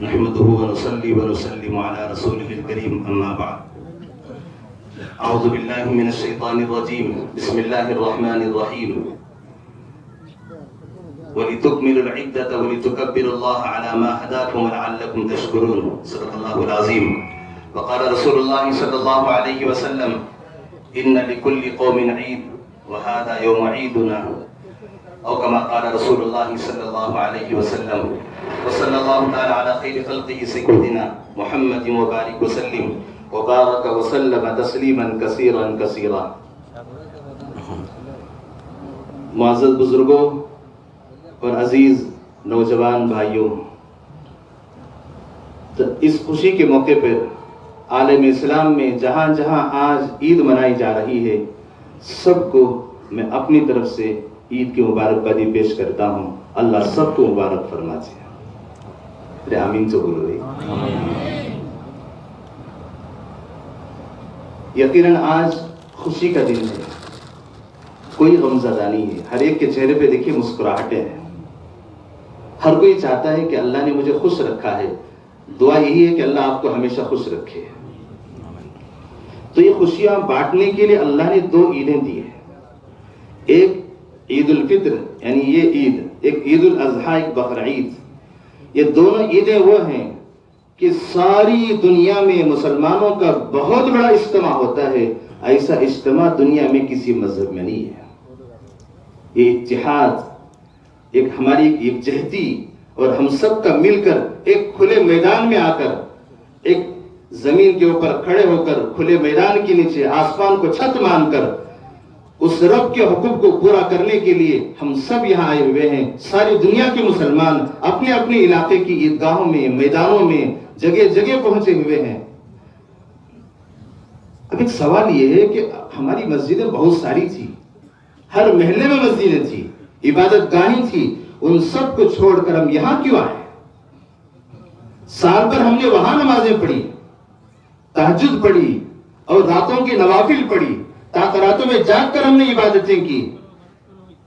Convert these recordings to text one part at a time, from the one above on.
نحمده ونصلي ونسلم على رسوله الكريم أما بعد. أعوذ بالله من الشيطان الرجيم. بسم الله الرحمن الرحيم. ولتكملوا العدة ولتكبروا الله على ما هداكم ولعلكم تشكرون. صدق الله العظيم. وقال رسول الله صلى الله عليه وسلم: إن لكل قوم عيد وهذا يوم عيدنا، أو كما قال رسول الله صلى الله عليه وسلم. وصلى الله تعالى على خير خلقه سيدنا محمد وبارك وسلم وبارك وسلم تسلیما کثیرا کثیرا. معزز بزرگوں اور عزیز نوجوان بھائیوں، اس خوشی کے موقع پر عالم اسلام میں جہاں جہاں آج عید منائی جا رہی ہے، سب کو میں اپنی طرف سے عید کی مبارکبادی پیش کرتا ہوں. اللہ سب کو مبارک فرمائے. آمین تو بولو بھائی. یقیناً آج خوشی کا دن ہے، کوئی غمزدہ نہیں ہے. ہر ایک کے چہرے پہ دیکھیے مسکراہٹیں ہیں. ہر کوئی چاہتا ہے کہ اللہ نے مجھے خوش رکھا ہے. دعا یہی ہے کہ اللہ آپ کو ہمیشہ خوش رکھے. تو یہ خوشیاں بانٹنے کے لیے اللہ نے دو عیدیں دی ہیں. ایک عید الفطر یعنی یہ عید، ایک عید الاضحیٰ، ایک بقر عید. یہ دونوں عیدیں وہ ہیں کہ ساری دنیا میں مسلمانوں کا بہت بڑا اجتماع ہوتا ہے. ایسا اجتماع دنیا میں کسی مذہب میں نہیں ہے. یہ اتحاد، ایک ہماری یکجہتی اور ہم سب کا مل کر ایک کھلے میدان میں آ کر، ایک زمین کے اوپر کھڑے ہو کر، کھلے میدان کے نیچے آسمان کو چھت مان کر اس رب کے حکم کو پورا کرنے کے لیے ہم سب یہاں آئے ہوئے ہیں. ساری دنیا کے مسلمان اپنے اپنے علاقے کی عیدگاہوں میں، میدانوں میں، جگہ جگہ پہنچے ہوئے ہیں. اب ایک سوال یہ ہے کہ ہماری مسجدیں بہت ساری تھی، ہر محلے میں مسجدیں تھی، عبادت گاہیں تھی. ان سب کو چھوڑ کر ہم یہاں کیوں آئے؟ سال پر ہم نے وہاں نمازیں پڑھی، تہجد پڑھی اور راتوں کی نوافل پڑھی، راتوں میں جاگ کر ہم نے عبادتیں کی.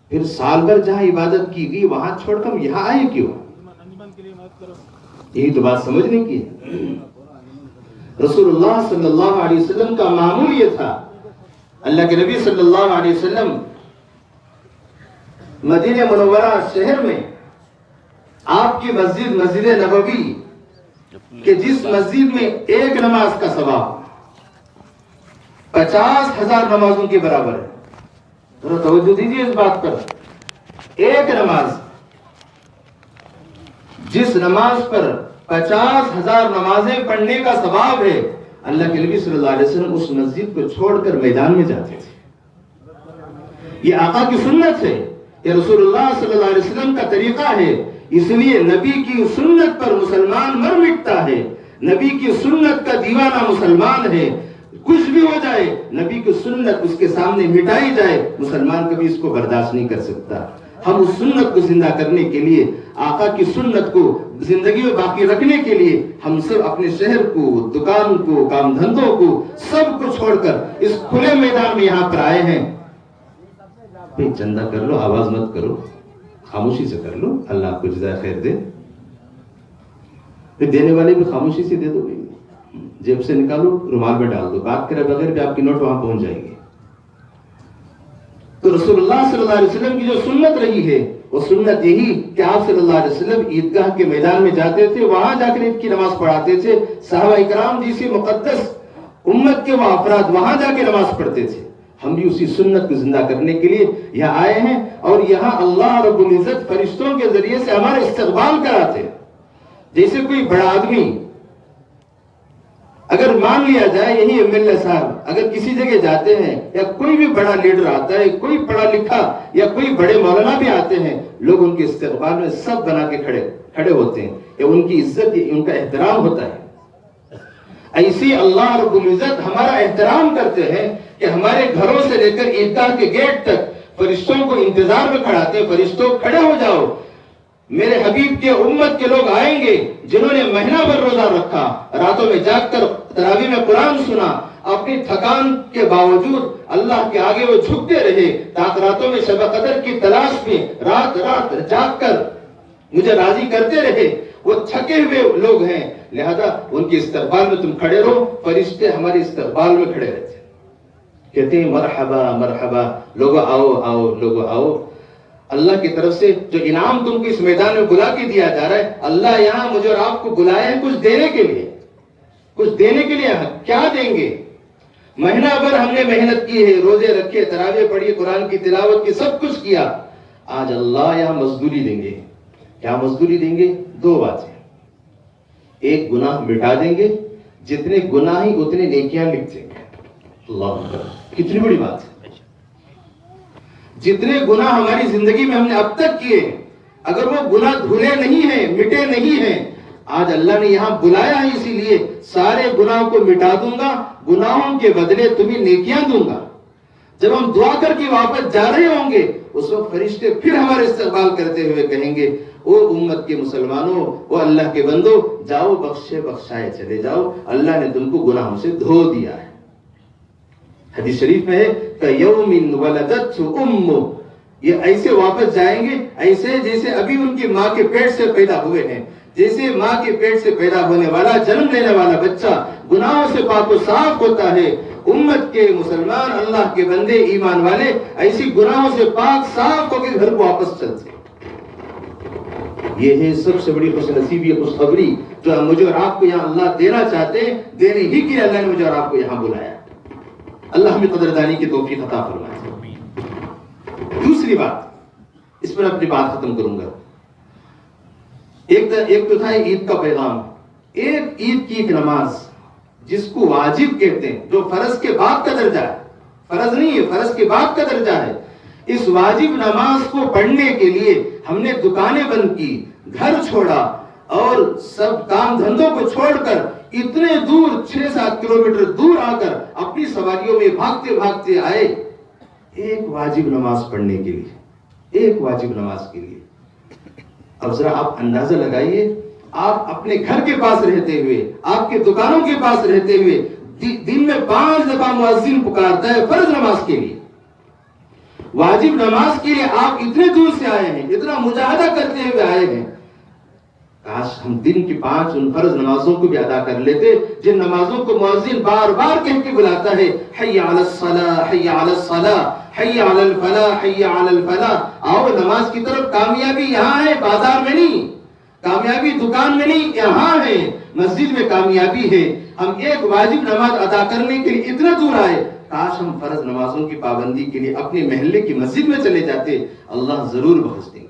پھر سال بھر جہاں عبادت کی گئی وہاں چھوڑ کر ہم یہاں آئے کیوں؟ یہی تو بات سمجھنے کی ہے. رسول اللہ صلی اللہ علیہ وسلم کا معمول یہ تھا. اللہ کے نبی صلی اللہ علیہ وسلم مدینہ منورہ شہر میں آپ کی مسجد، مسجد نبوی، کہ جس مسجد میں ایک نماز کا ثواب 50,000 نمازوں کے برابر ہے. ذرا توجہ دیجیے اس بات پر. ایک نماز، جس نماز پر 50,000 نمازیں پڑھنے کا ثواب ہے، اللہ کے نبی صلی اللہ علیہ وسلم اس مسجد کو چھوڑ کر میدان میں جاتے تھے. یہ آقا کی سنت ہے، یہ رسول اللہ صلی اللہ علیہ وسلم کا طریقہ ہے. اس لیے نبی کی سنت پر مسلمان مر مٹتا ہے. نبی کی سنت کا دیوانہ مسلمان ہے. کچھ بھی ہو جائے، نبی کی سنت اس کے سامنے مٹائی جائے، مسلمان کبھی اس کو برداشت نہیں کر سکتا. ہم اس سنت کو زندہ کرنے کے لیے، آقا کی سنت کو زندگی میں باقی رکھنے کے لیے، ہم سب اپنے شہر کو، دکان کو، کام دھندوں کو، سب کو چھوڑ کر اس کھلے میدان میں یہاں پر آئے ہیں. چندہ کر لو، آواز مت کرو، خاموشی سے کر لو. اللہ آپ کو جزائے خیر دے. دینے والے بھی خاموشی سے دے دو. جیب سے نکالو، رومال میں ڈال دو. بات کرے بغیر بھی آپ کی نوٹ وہاں پہنچ جائیں گے. تو رسول اللہ صلی اللہ علیہ وسلم کی جو سنت رہی ہے، وہ سنت یہی کہ آپ صلی اللہ علیہ وسلم عیدگاہ کے میدان میں جاتے تھے، وہاں جا کر عید کی نماز پڑھاتے تھے. صحابہ اکرام جیسی مقدس امت کے وہ افراد وہاں جا کے نماز پڑھتے تھے. ہم بھی اسی سنت کو زندہ کرنے کے لیے یہاں آئے ہیں، اور یہاں اللہ رب العزت فرشتوں کے ذریعے سے ہمارا استقبال کراتے ہیں. جیسے کوئی بڑا آدمی، اگر مان لیا جائے یہی MLA صاحب اگر کسی جگہ جاتے ہیں، یا کوئی بھی بڑا لیڈر آتا ہے، کوئی پڑھا لکھا یا کوئی بڑے مولانا بھی آتے ہیں، لوگ ان کے استقبال میں سب بنا کے کھڑے ہوتے ہیں. یا ان کی عزت، ان کا احترام ہوتا ہے. ایسی اللہ رب العزت ہمارا احترام کرتے ہیں کہ ہمارے گھروں سے لے کر عیدگاہ کے گیٹ تک فرشتوں کو انتظار میں کھڑاتے ہیں. فرشتوں کھڑے ہو جاؤ، میرے حبیب کے امت کے لوگ آئیں گے جنہوں نے مہینہ بھر روزہ رکھا، راتوں میں جاگ کر تراویح میں قرآن سنا، اپنی تھکان کے باوجود اللہ کے آگے وہ جھکتے رہے، راتوں میں شب قدر کی تلاش میں رات رات جاگ کر مجھے راضی کرتے رہے. وہ تھکے ہوئے لوگ ہیں، لہذا ان کے استقبال میں تم کھڑے رہو۔ فرشتے ہمارے استقبال میں کھڑے رہتے ہیں، کہتے ہیں مرحبا مرحبا، لوگو آؤ آؤ، لوگو آؤ۔ اللہ کی طرف سے جو انعام تم کو اس میدان میں بلا کے دیا جا رہا ہے، اللہ یہاں مجھے اور آپ کو بلایا ہے کچھ دینے کے لیے، کچھ دینے کے لیے۔ کیا دیں گے؟ مہینہ بھر ہم نے محنت کی ہے، روزے رکھے، تراویح پڑھی، قرآن کی تلاوت کی، سب کچھ کیا، آج اللہ یہاں مزدوری دیں گے۔ کیا مزدوری دیں گے؟ دو باتیں، ایک گناہ مٹا دیں گے، جتنے گناہ ہی اتنے نیکیاں لکھ دیں گے۔ اللہ اکبر، کتنی بڑی بات ہے۔ جتنے گناہ ہماری زندگی میں ہم نے اب تک کیے، اگر وہ گناہ دھلے نہیں ہیں، مٹے نہیں ہیں، آج اللہ نے یہاں بلایا ہے، اسی لیے سارے گناہوں کو مٹا دوں گا، گناہوں کے بدلے تمہیں نیکیاں دوں گا۔ جب ہم دعا کر کے واپس جا رہے ہوں گے، اس وقت فرشتے پھر ہمارے استقبال کرتے ہوئے کہیں گے، او امت کے مسلمانوں، او اللہ کے بندو، جاؤ بخشے بخشائے چلے جاؤ، اللہ نے تم کو گناہوں سے دھو دیا ہے۔ حدیث شریف میں ہے کَیَوْمٍ وَلَدَتْهُ أُمُّهُ، یہ ایسے واپس جائیں گے ایسے جیسے ابھی ان کی ماں کے پیٹ سے پیدا ہوئے ہیں، جیسے ماں کے پیٹ سے پیدا ہونے والا، جنم لینے والا بچہ گناہوں سے پاک و صاف ہوتا ہے۔ امت کے مسلمان، اللہ کے بندے، ایمان والے ایسی گناہوں سے پاک صاف ہو کے گھر کو واپس چلتے ہیں۔ یہ ہے سب سے بڑی خوش نصیبی، خوشخبری جو مجھے اور آپ کو یہاں اللہ دینا چاہتے ہیں، دینے ہی کے لیے اللہ نے مجھے اور آپ کو یہاں بلایا۔ اللہ ہمیں قدردانی کی توفیق عطا فرمائے۔ دوسری بات، اس پر اپنی بات ختم کروں گا۔ ایک تو تھا عید کا پیغام، ایک عید کی ایک نماز جس کو واجب کہتے ہیں، جو فرض کے بعد کا درجہ ہے، فرض نہیں ہے، فرض کے بعد کا درجہ ہے۔ اس واجب نماز کو پڑھنے کے لیے ہم نے دکانیں بند کی، گھر چھوڑا اور سب کام دھندوں کو چھوڑ کر اتنے دور 6-7 کلومیٹر دور آ کر اپنی سواریوں میں بھاگتے بھاگتے آئے ایک واجب نماز پڑھنے کے لیے، ایک واجب نماز کے لیے۔ اب ذرا آپ اندازہ لگائیے، آپ اپنے گھر کے پاس رہتے ہوئے، آپ کے دکانوں کے پاس رہتے ہوئے دن میں 5 دفعہ مؤذن پکارتا ہے فرض نماز کے لیے، واجب نماز کے لیے آپ اتنے دور سے آئے ہیں، اتنا مجاہدہ کرتے ہوئے آئے ہیں۔ کاش ہم دن کی 5 ان فرض نمازوں کو بھی ادا کر لیتے جن نمازوں کو مؤذن بار بار کہہ کے بلاتا ہے، حی علی الصلاۃ، حی علی الصلاۃ، حی علی الفلاح، حی علی الفلاح۔ آؤ نماز کی طرف، کامیابی یہاں ہے، بازار میں نہیں، کامیابی دکان میں نہیں، یہاں ہے، مسجد میں کامیابی ہے۔ ہم ایک واجب نماز ادا کرنے کے لیے اتنا دور آئے، کاش ہم فرض نمازوں کی پابندی کے لیے اپنے محلے کی مسجد میں چلے جاتے، اللہ ضرور بخش دیں گے۔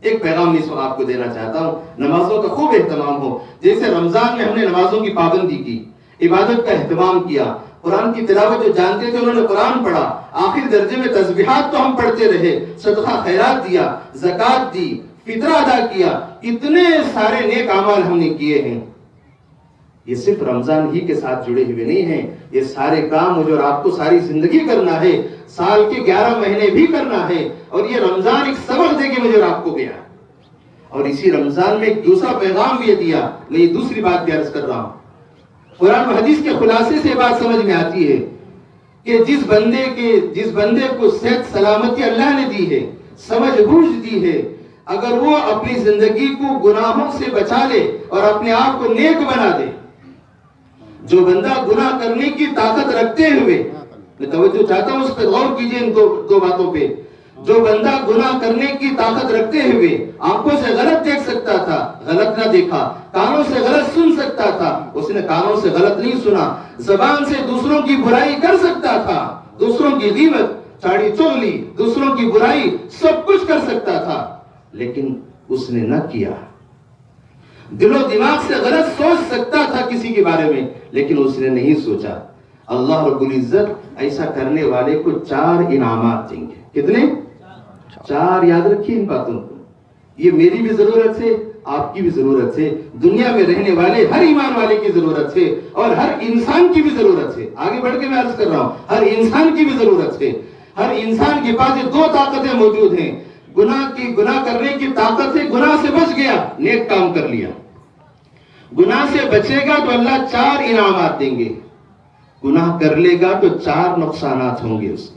ایک پیغام اس وقت آپ کو دینا چاہتا ہوں، نمازوں کا خوب اہتمام ہو۔ جیسے رمضان میں ہم نے نمازوں کی پابندی کی، عبادت کا اہتمام کیا، قرآن کی تلاوت جو جانتے تھے انہوں نے قرآن پڑھا، آخر درجے میں تسبیحات تو ہم پڑھتے رہے، صدقہ خیرات دیا، زکوٰۃ دی، فطرہ ادا کیا، اتنے سارے نیک اعمال ہم نے کیے ہیں۔ یہ صرف رمضان ہی کے ساتھ جڑے ہوئے نہیں ہیں، یہ سارے کام مجھے اور آپ کو ساری زندگی کرنا ہے، سال کے 11 مہینے بھی کرنا ہے، اور یہ رمضان ایک سبق دے کے مجھے اور آپ کو گیا۔ اور اسی رمضان میں ایک دوسرا پیغام بھی دیا، میں یہ دوسری بات بھی عرض کر رہا ہوں۔ قرآن و حدیث کے خلاصے سے بات سمجھ میں آتی ہے کہ جس بندے کو صحت سلامتی اللہ نے دی ہے، سمجھ بوجھ دی ہے، اگر وہ اپنی زندگی کو گناہوں سے بچا لے اور اپنے آپ کو نیک بنا دے، جو بندہ گناہ کرنے کی طاقت رکھتے ہوئے، میں توجہ چاہتا ہوں اس پہ غور کیجئے، ان دو باتوں پہ، جو بندہ گناہ کرنے کی طاقت رکھتے ہوئے آنکھوں سے غلط دیکھ سکتا تھا، غلط نہ دیکھا، کانوں سے غلط سن سکتا تھا، اس نے کانوں سے غلط نہیں سنا، زبان سے دوسروں کی برائی کر سکتا تھا، دوسروں کی غیبت، چاڑی چغلی، دوسروں کی برائی سب کچھ کر سکتا تھا، لیکن اس نے نہ کیا۔ دل و دماغ سے غلط سوچ سکتا تھا کسی کے بارے میں، لیکن اس نے نہیں سوچا۔ اللہ رب العزت ایسا کرنے والے کو 4 انعامات دیں گے۔ کتنے؟ 4، یاد رکھیے ان باتوں کو۔ یہ میری بھی ضرورت ہے، آپ کی بھی ضرورت ہے، دنیا میں رہنے والے ہر ایمان والے کی ضرورت ہے، اور ہر انسان کی بھی ضرورت ہے۔ آگے بڑھ کے میں عرض کر رہا ہوں، ہر انسان کی بھی ضرورت ہے۔ ہر انسان کے پاس یہ 2 طاقتیں موجود ہیں، گناہ کرنے کی طاقت ہے، گناہ سے بچ گیا، نیک کام کر لیا۔ گناہ سے بچے گا تو اللہ 4 انعامات دیں گے، گناہ کر لے گا تو 4 نقصانات ہوں گے اس کے۔